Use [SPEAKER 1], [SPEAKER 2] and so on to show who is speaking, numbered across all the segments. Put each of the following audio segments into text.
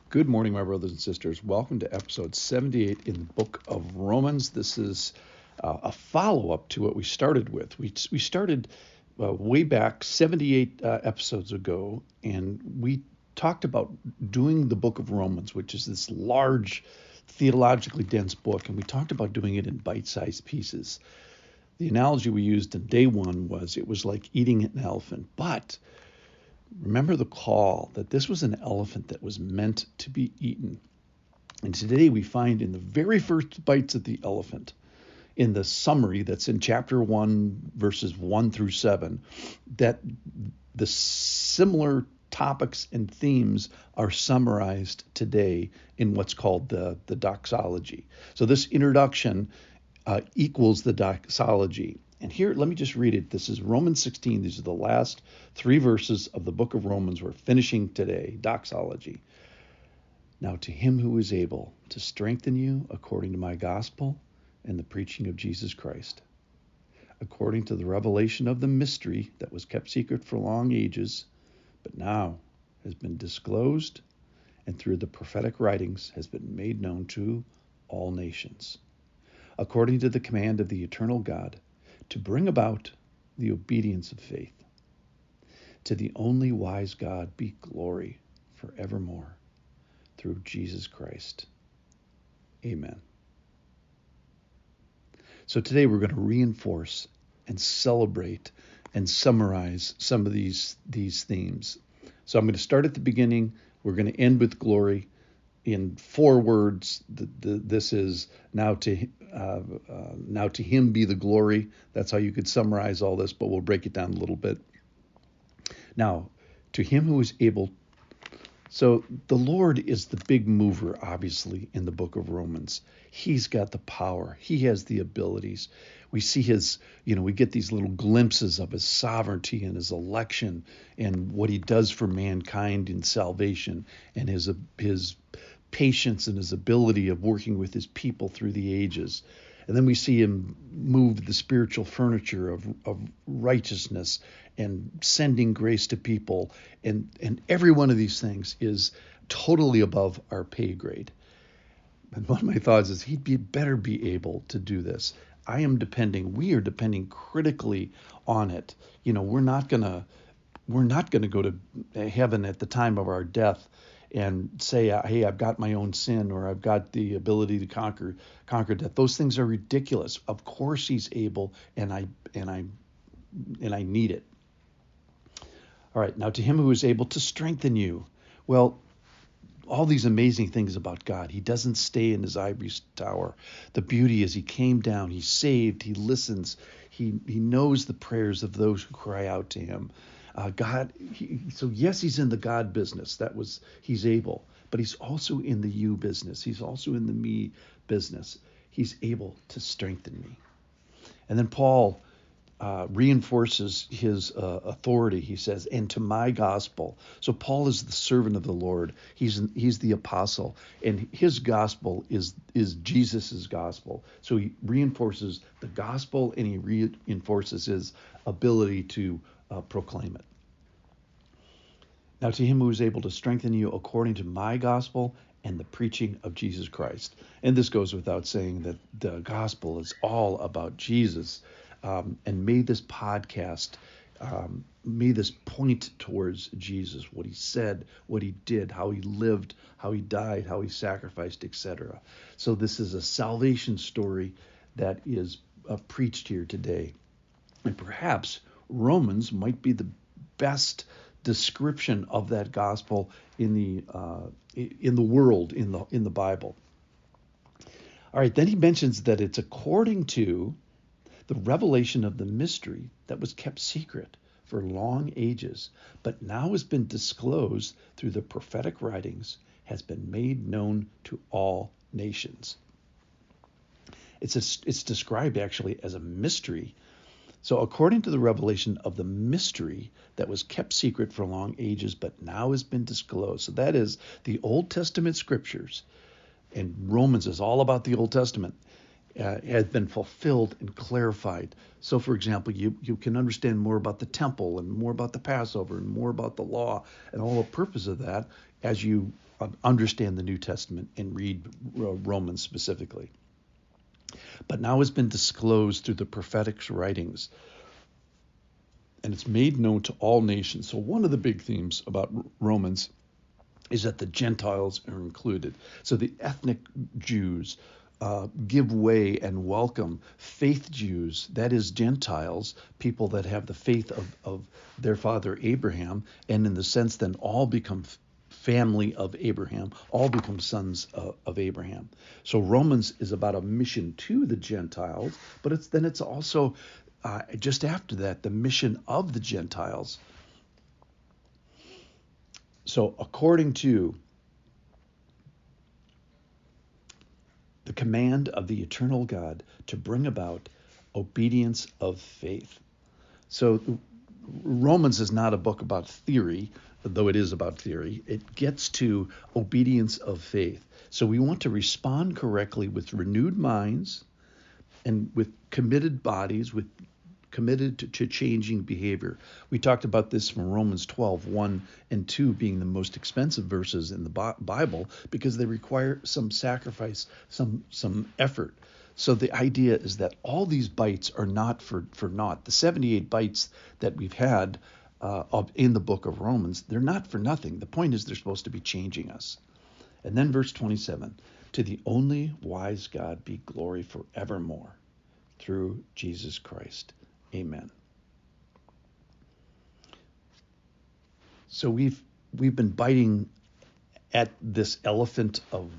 [SPEAKER 1] Good morning, my brothers and sisters. Welcome to episode 78 in the book of Romans. This is a follow-up to what we started with. We started way back 78 episodes ago, and we talked about doing the book of Romans, which is this large, theologically dense book, and we talked about doing it in bite-sized pieces. The analogy we used in day one was it was like eating an elephant, but remember the call that this was an elephant that was meant to be eaten. And today we find in the very first bites of the elephant, in the summary that's in chapter 1, verses 1 through 7, that the similar topics and themes are summarized today in what's called the doxology. So this introduction equals the doxology. And here, let me just read it. This is Romans 16. These are the last three verses of the book of Romans. We're finishing today, doxology. Now to him who is able to strengthen you according to my gospel and the preaching of Jesus Christ, according to the revelation of the mystery that was kept secret for long ages, but now has been disclosed and through the prophetic writings has been made known to all nations, according to the command of the eternal God, to bring about the obedience of faith. To the only wise God be glory forevermore through Jesus Christ. Amen. So today we're going to reinforce and celebrate and summarize some of these themes. So I'm going to start at the beginning. We're going to end with glory. In 4 words, this is now to him be the glory. That's how you could summarize all this, but we'll break it down a little bit. Now, to him who is able. So the Lord is the big mover, obviously, in the book of Romans. He's got the power. He has the abilities. We see his, we get these little glimpses of his sovereignty and his election and what he does for mankind in salvation and his patience and his ability of working with his people through the ages. And then we see him move the spiritual furniture of righteousness and sending grace to people. And every one of these things is totally above our pay grade. And one of my thoughts is better be able to do this. We are depending critically on it. We're not gonna go to heaven at the time of our death and say, hey, I've got my own sin or I've got the ability to conquer death. Those things are ridiculous. Of course he's able, and I need it. All right, now to him who is able to strengthen you. Well, all these amazing things about God. He doesn't stay in his ivory tower. The beauty is he came down, he saved, he listens, he knows the prayers of those who cry out to him. So yes, he's in the God business. He's able, but he's also in the you business. He's also in the me business. He's able to strengthen me. And then Paul reinforces his authority. He says, and to my gospel. So Paul is the servant of the Lord. He's the apostle, and his gospel is Jesus's gospel. So he reinforces the gospel, and he reinforces his ability to proclaim it. Now to him who is able to strengthen you according to my gospel and the preaching of Jesus Christ. And this goes without saying that the gospel is all about Jesus. And may this podcast, may this point towards Jesus, what he said, what he did, how he lived, how he died, how he sacrificed, etc. So this is a salvation story that is preached here today. And perhaps Romans might be the best description of that gospel in the world, in the Bible. All right, then he mentions that it's according to the revelation of the mystery that was kept secret for long ages, but now has been disclosed through the prophetic writings, has been made known to all nations. It's described actually as a mystery. So according to the revelation of the mystery that was kept secret for long ages, but now has been disclosed. So that is the Old Testament scriptures, and Romans is all about the Old Testament, has been fulfilled and clarified. So, for example, you can understand more about the temple and more about the Passover and more about the law, and all the purpose of that as you understand the New Testament and read Romans specifically. But now has been disclosed through the prophetic writings, and it's made known to all nations. So one of the big themes about Romans is that the Gentiles are included. So the ethnic Jews give way and welcome faith Jews, that is Gentiles, people that have the faith of their father Abraham, and in the sense then all become family of Abraham, all become sons of Abraham. So Romans is about a mission to the Gentiles, but it's also just after that the mission of the Gentiles. So according to the command of the eternal God to bring about obedience of faith. So Romans is not a book about theory, though it is about theory. It gets to obedience of faith. So we want to respond correctly with renewed minds and with committed bodies, with committed to changing behavior. We talked about this from Romans 12, 1 and 2 being the most expensive verses in the Bible because they require some sacrifice, some effort. So the idea is that all these bites are not for naught. The 78 bites that we've had in the book of Romans, they're not for nothing. The point is they're supposed to be changing us. And then verse 27, to the only wise God be glory forevermore through Jesus Christ. Amen. So we've been biting at this elephant of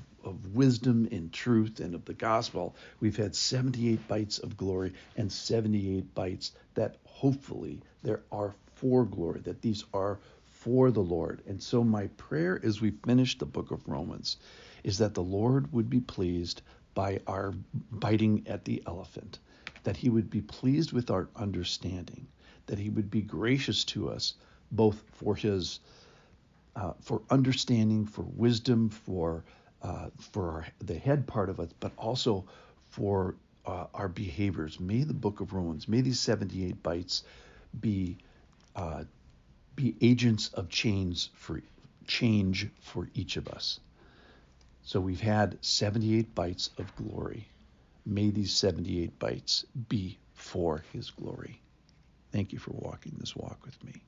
[SPEAKER 1] wisdom and truth and of the gospel. We've had 78 bites of glory and 78 bites that hopefully there are for glory, that these are for the Lord. And so my prayer as we finish the book of Romans is that the Lord would be pleased by our biting at the elephant, that he would be pleased with our understanding, that he would be gracious to us, both for his for understanding, for wisdom, for the head part of us, but also for our behaviors. May the book of Romans, may these 78 bites be agents of change for each of us. So we've had 78 bites of glory. May these 78 bites be for his glory. Thank you for walking this walk with me.